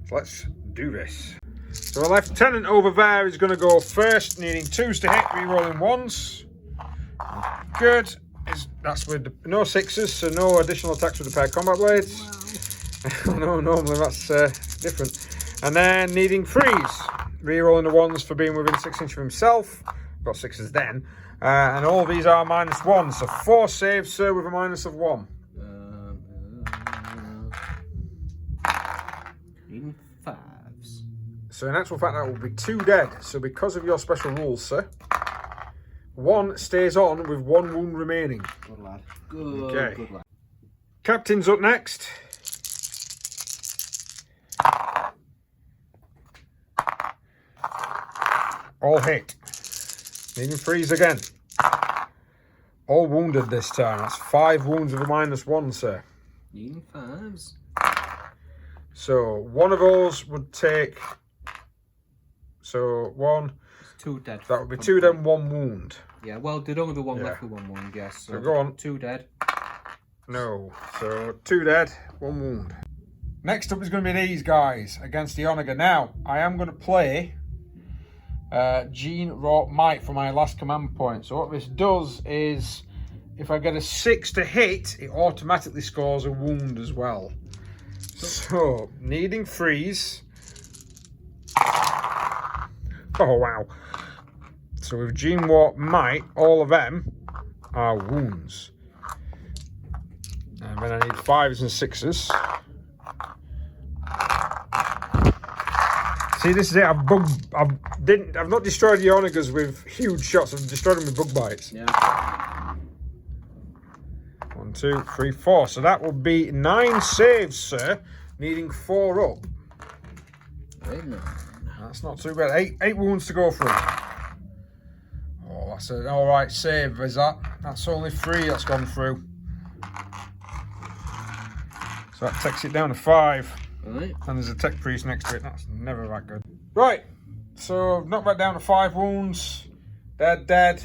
so let's do this. So the lieutenant over there is going to go first, needing 2s to hit, re-rolling 1s. Good. That's with no 6s, so no additional attacks with the paired combat blades. Wow. No, normally that's different. And then needing 3s, re-rolling the 1s for being within 6 inches of himself. Got 6s then. And all these are -1, so 4 saves, sir, with a minus of 1. Needing 5s. So in actual fact, that will be 2 dead. So because of your special rules, sir, 1 stays on with 1 wound remaining. Good lad. Good, okay. Good lad. Captain's up next. All hit. Needing 3s again. All wounded this time. That's 5 wounds with a -1, sir. Needing 5s. So one of those would take. So 1. It's 2 dead. That would be 2 dead and 1 wound. Yeah, well, there'd only be 1 left with 1 wound, yes. So go on. 2 dead. No. So 2 dead, 1 wound. Next up is going to be these guys against the Onager. Now, I am going to play Gene Wrought Might for my last command point. So what this does is, if I get a 6 to hit, it automatically scores a wound as well. So, needing 3s. Oh, wow. So with Gene Wrought Might, all of them are wounds. And then I need 5s and 6s. See, this is it. I've not destroyed the Onagers with huge shots. I've destroyed them with bug bites. Yeah. 1, 2, 3, 4. So that will be 9 saves, sir. Needing 4 up. That's not too bad. 8 wounds to go through. Oh, that's an alright save, is that? That's only 3 that's gone through. So that takes it down to 5. Right. And there's a tech priest next to it. That's never that good. Right. So knocked that down to 5 wounds. Dead.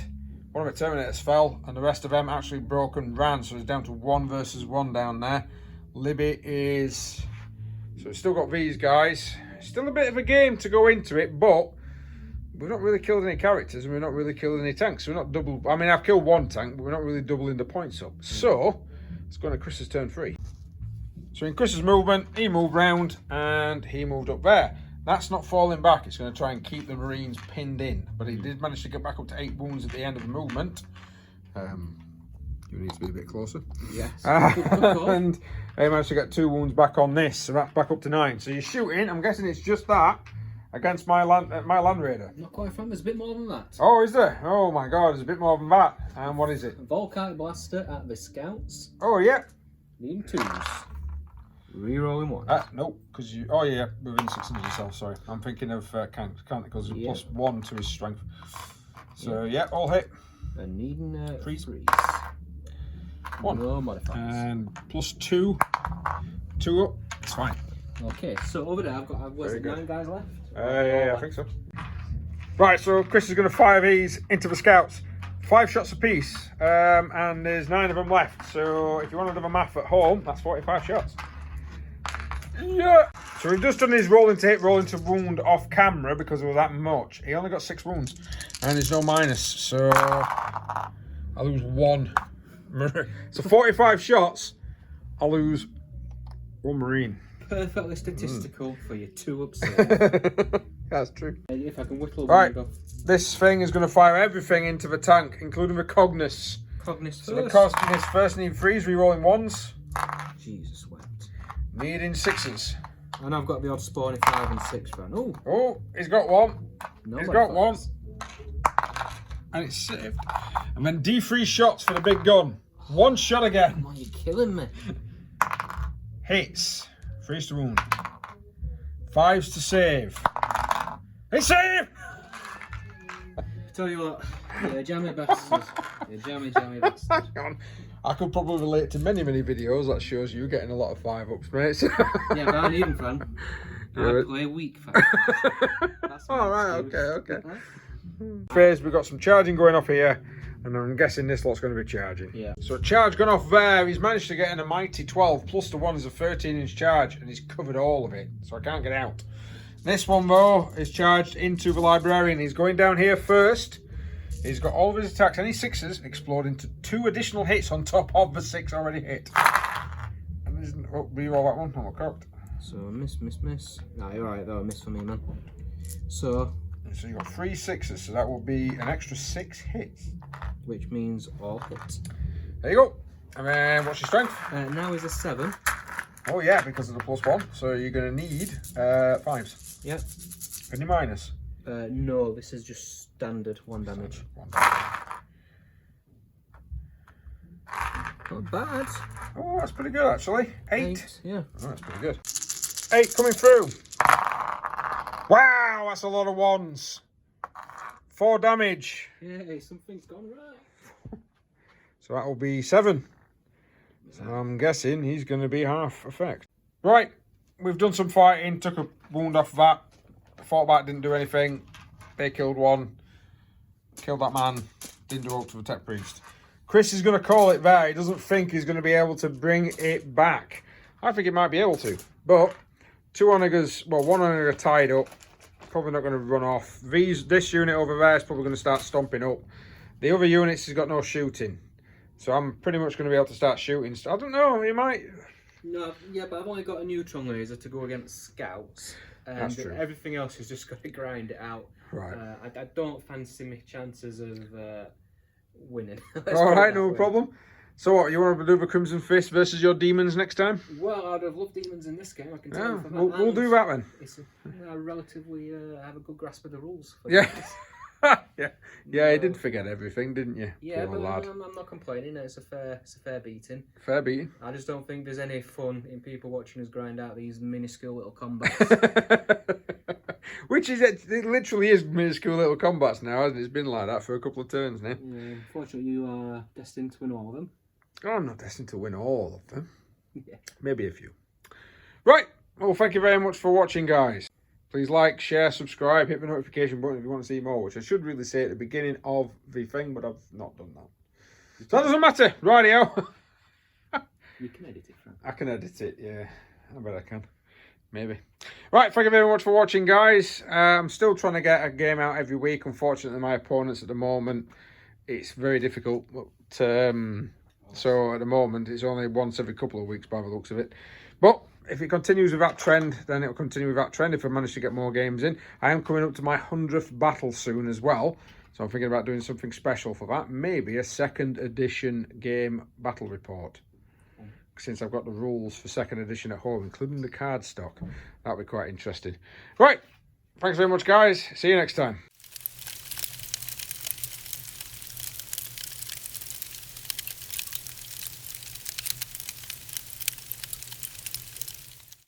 One of the Terminators fell, and the rest of them actually broke and ran. So it's down to 1 versus 1 down there. Libby is. So we've still got these guys. Still a bit of a game to go into it, but we've not really killed any characters, and we've not really killed any tanks. We're not double. I mean, I've killed 1 tank, but we're not really doubling the points up. So it's going to Chris's turn 3. So in Chris's movement, he moved round and he moved up there. That's not falling back. It's going to try and keep the Marines pinned in. But he did manage to get back up to 8 wounds at the end of the movement. You need to be a bit closer. Yes. And he managed to get 2 wounds back on this. So that's back up to 9. So you're shooting, I'm guessing it's just that, against my Land Raider. Not quite from. There's a bit more than that. Oh, is there? Oh my god, there's a bit more than that. And what is it? Volkite Blaster at the Scouts. Oh, yeah. Needing 2s. Rerolling 1. Nope, because you. Oh yeah, within 600 yourself. Sorry, I'm thinking of can't because it's +1 to his strength. So yeah, all hit. And needing 3s. 1. No modifiers. And +2. 2 up. It's fine. Okay, so over there I've got 9 guys left. Yeah, I think so. Right, so Chris is going to fire these into the scouts. 5 shots apiece, and there's 9 of them left. So if you want to do the math at home, that's 45 shots. Yeah. So we've just done his rolling to hit, rolling to wound off camera because there was that much. He only got 6 wounds, and there's no minus. So I lose 1. So 45 shots, I lose 1 Marine. Perfectly statistical for your 2 upset. That's true. If I can whittle right, off. this thing is going to fire everything into the tank, including the Cognus. Cognus So the Cognus first need 3s, re-rolling 1s. Jesus wept. Needing 6s. And I've got the odd spawny 5 and 6 round. Oh, he's got 1. He's got 1. And it's saved. And then D3 shots for the big gun. 1 shot again. Come on, you're killing me. Hits. 3s to wound. 5s to save. It's saved! Tell you what, you're a jammy bastard. You're a jammy bastard. I could probably relate to many videos that shows you getting a lot of 5-ups, mate. Yeah, but I need them, fan. I play weak, fan. Oh, right, okay. Phase, we've got some charging going off here, and I'm guessing this lot's going to be charging. Yeah. So charge gone off there. He's managed to get in a mighty 12, plus the 1 is a 13-inch charge, and he's covered all of it, so I can't get out. This one, though, is charged into the librarian. He's going down here first. He's got all of his attacks, any 6s, explode into 2 additional hits on top of the 6 already hit. And re-roll that one. I'm cocked. So, miss. Nah, you're right, that was a miss for me, man. So you've got 3 6s, so that will be an extra 6 hits. Which means all hits. There you go. And then, what's your strength? Now is a 7. Oh, yeah, because of the +1. So you're going to need 5s. Yep. Any minus? No, this is just standard 1 damage. Not bad. Oh, that's pretty good, actually. 8. Yeah. Oh, that's pretty good. 8 coming through. Wow, that's a lot of 1s. 4 damage. Yeah, something's gone right. So that will be 7. So I'm guessing he's going to be half effect. Right, we've done some fighting, took a wound off that. Fought back, didn't do anything. They killed 1. Killed that man. Didn't do up to the tech priest. Chris is going to call it there. He doesn't think he's going to be able to bring it back. I think he might be able to. But 2 onagers, well, 1 onager tied up. Probably not going to run off. This unit over there is probably going to start stomping up. The other units has got no shooting. So I'm pretty much going to be able to start shooting. I don't know, he might... No, yeah, but I've only got a neutron laser to go against scouts. And That's true. Everything else is just got to grind it out. Right. I don't fancy my chances of winning. Alright, no problem. So what, you want to do the Crimson Fist versus your demons next time? Well, I'd have loved demons in this game, I can tell you for that. We'll do that then. It's relatively, I have a good grasp of the rules. Yeah. Yeah, you did forget everything, didn't you? Yeah, but I'm not complaining. It's a fair beating. Fair beating. I just don't think there's any fun in people watching us grind out these minuscule little combats. Which is, it literally is minuscule little combats now, hasn't it? It's been like that for a couple of turns now. Yeah, unfortunately, you are destined to win all of them. Oh, I'm not destined to win all of them. Yeah. Maybe a few. Right. Well, thank you very much for watching, guys. Please like, share, subscribe, hit the notification button if you want to see more, which I should really say at the beginning of the thing, but I've not done that. So that doesn't matter. Rightio. You can edit it, Frank. I can edit it, yeah. I bet I can. Maybe. Right, thank you very much for watching, guys. I'm still trying to get a game out every week. Unfortunately, my opponents at the moment, it's very difficult. So at the moment, it's only once every couple of weeks by the looks of it. But if it continues with that trend, then it'll continue with that trend if I manage to get more games in. I am coming up to my 100th battle soon as well. So I'm thinking about doing something special for that. Maybe a 2nd edition game battle report. Since I've got the rules for 2nd edition at home, including the card stock. That'll be quite interesting. Right. Thanks very much, guys. See you next time.